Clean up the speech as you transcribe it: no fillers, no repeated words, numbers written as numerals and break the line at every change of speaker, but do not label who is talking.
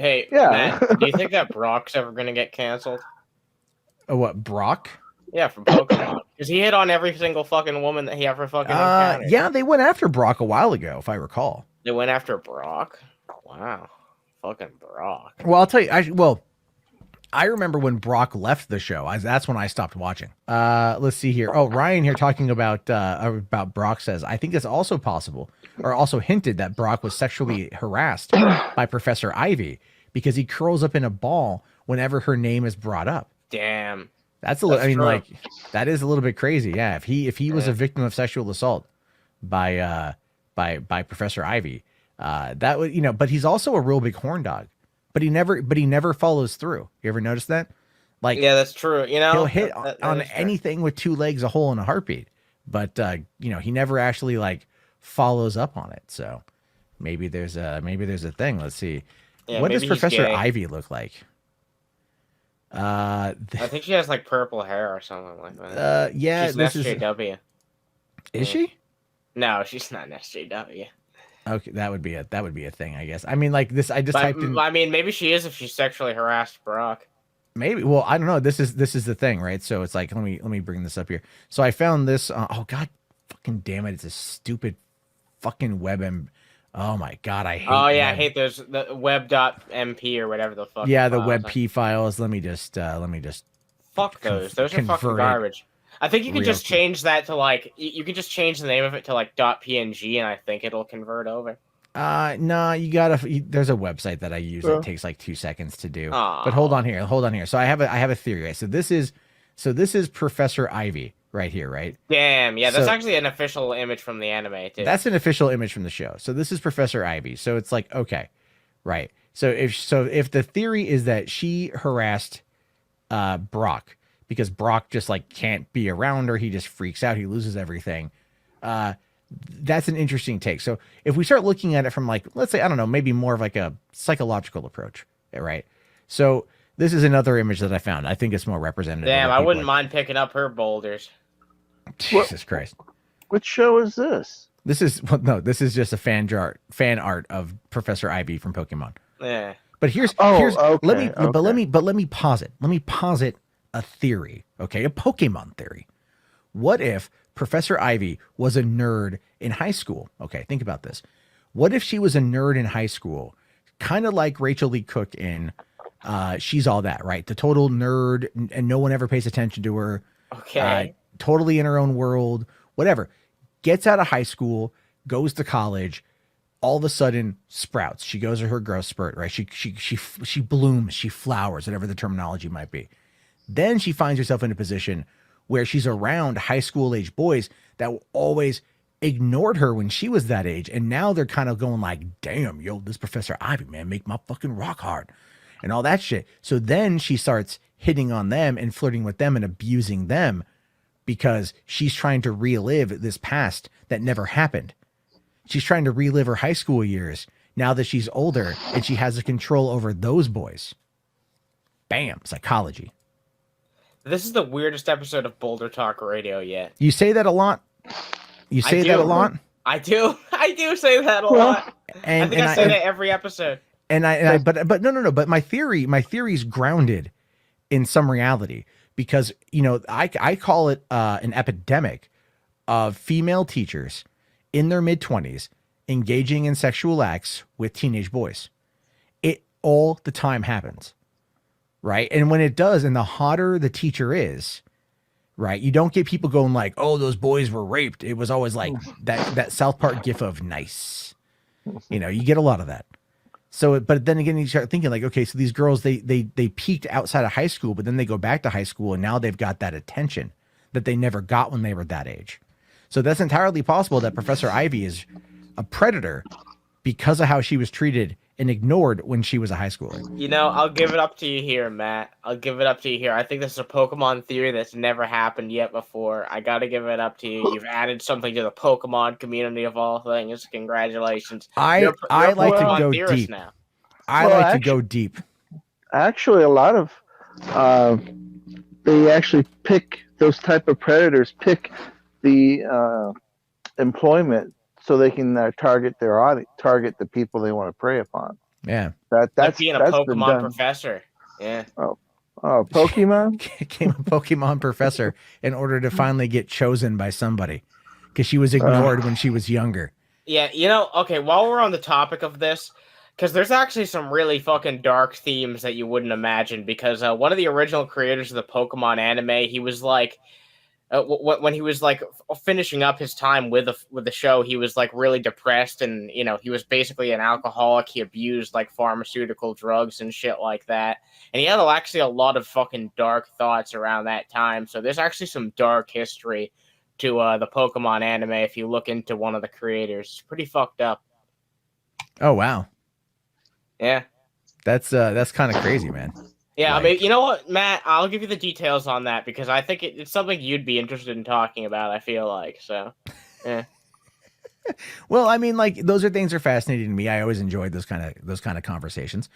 Hey,
Yeah.
Matt, do you think that Brock's ever gonna get canceled?
Oh, what, Brock?
Yeah, from Pokemon. Because he hit on every single fucking woman that he ever fucking encountered.
Yeah, they went after Brock a while ago, if I recall.
They went after Brock? Wow. Fucking Brock.
Well, I'll tell you. I remember when Brock left the show. That's when I stopped watching. Let's see here. Oh, Ryan here talking about Brock says, I think it's also possible, or also hinted that Brock was sexually harassed by Professor Ivy because he curls up in a ball whenever her name is brought up.
Damn.
That's a little. I mean,
true.
like, that is a little bit crazy. Yeah, if he was a victim of sexual assault by Professor Ivy, that would, but he's also a real big horn dog. But he never follows through. You ever notice that? Like,
yeah, that's true.
He'll hit on anything with two legs, a hole in a heartbeat. But he never actually like follows up on it. So maybe there's a thing. Let's see. Yeah, what does Professor Ivy look like?
I think she has like purple hair or something like that.
Yeah,
she's an SJW.
Is she?
No, she's not an SJW.
Okay, that would be a thing, I guess. I mean, like this, I just typed in.
I mean, maybe she is if she sexually harassed Brock.
Maybe. Well, I don't know. This is the thing, right? So it's like, let me bring this up here. So I found this. Oh God, fucking damn it! It's a stupid fucking web. Oh my God, I hate.
Oh yeah, I hate those the web.mp or whatever the fuck.
Yeah, the WebP files. Let me just.
Fuck those. Those are fucking garbage. I think you can just change that to like you can just change the name of it to like .png and I think it'll convert over.
No, you gotta. There's a website that I use that takes like 2 seconds to do.
Aww.
But hold on here. So I have a theory. Right? So this is Professor Ivy right here, right?
Damn, yeah, that's actually an official image from the anime too.
That's an official image from the show. So this is Professor Ivy. So it's like, okay, right. So if the theory is that she harassed Brock because Brock just like can't be around her, he just freaks out, he loses everything. That's an interesting take. So if we start looking at it from like, let's say, I don't know, maybe more of like a psychological approach, right? So this is another image that I found. I think it's more representative.
Damn, I wouldn't mind picking up her boulders.
Jesus Christ.
Which show is this?
This is just a fan art of Professor Ivy from Pokemon.
Yeah.
But let me posit. Let me posit a theory, okay? A Pokemon theory. What if Professor Ivy was a nerd in high school? Okay, think about this. What if she was a nerd in high school, kind of like Rachel Lee Cook in She's All That, right? The total nerd, and no one ever pays attention to her.
Okay.
Totally in her own world, whatever. Gets out of high school, goes to college, all of a sudden sprouts. She goes to her growth spurt, right? She blooms, she flowers, whatever the terminology might be. Then she finds herself in a position where she's around high school age boys that always ignored her when she was that age. And now they're kind of going like, damn, yo, this Professor Ivy, man, make my fucking rock hard and all that shit. So then she starts hitting on them and flirting with them and abusing them because she's trying to relive this past that never happened. She's trying to relive her high school years now that she's older and she has the control over those boys. Bam, psychology.
This is the weirdest episode of Boulder Talk Radio yet.
You say that a lot. You say that a lot.
I do. I do say that a lot. And I think I say that every episode.
But no. But my theory is grounded in some reality because I call it an epidemic of female teachers in their mid-20s engaging in sexual acts with teenage boys. It all the time happens. Right. And when it does, and the hotter the teacher is, right, you don't get people going like, oh, those boys were raped. It was always like that South Park gif of nice. You get a lot of that. So, but then again, you start thinking like, okay, so these girls, they peaked outside of high school, but then they go back to high school and now they've got that attention that they never got when they were that age. So that's entirely possible that Professor Ivy is a predator because of how she was treated and ignored when she was a high schooler.
I'll give it up to you here, Matt. I'll give it up to you here. I think this is a Pokemon theory that's never happened yet before. I gotta give it up to you. You've added something to the Pokemon community of all things. Congratulations.
I like to go deep now. To go deep.
Actually, a lot of they actually pick those type of predators, pick the employment so they can target their audience, target the people they want to prey upon.
Yeah.
Like being a
that's been
Pokemon
done.
professor. Yeah.
Oh, Pokemon.
Became a Pokemon professor in order to finally get chosen by somebody because she was ignored when she was younger.
Yeah, okay, while we're on the topic of this, because there's actually some really fucking dark themes that you wouldn't imagine, because one of the original creators of the Pokemon anime, he was like, when he was like finishing up his time with the show, he was like really depressed, and he was basically an alcoholic. He abused like pharmaceutical drugs and shit like that, and he had actually a lot of fucking dark thoughts around that time. So there's actually some dark history to the Pokemon anime if you look into one of the creators. It's pretty fucked up.
Oh wow,
Yeah.
that's kind of crazy, man.
Yeah,
Like,
I mean, you know what, Matt? I'll give you the details on that because I think it's something you'd be interested in talking about. I feel like so. Yeah.
well, I mean, like those are things that are fascinating to me. I always enjoyed those kind of conversations.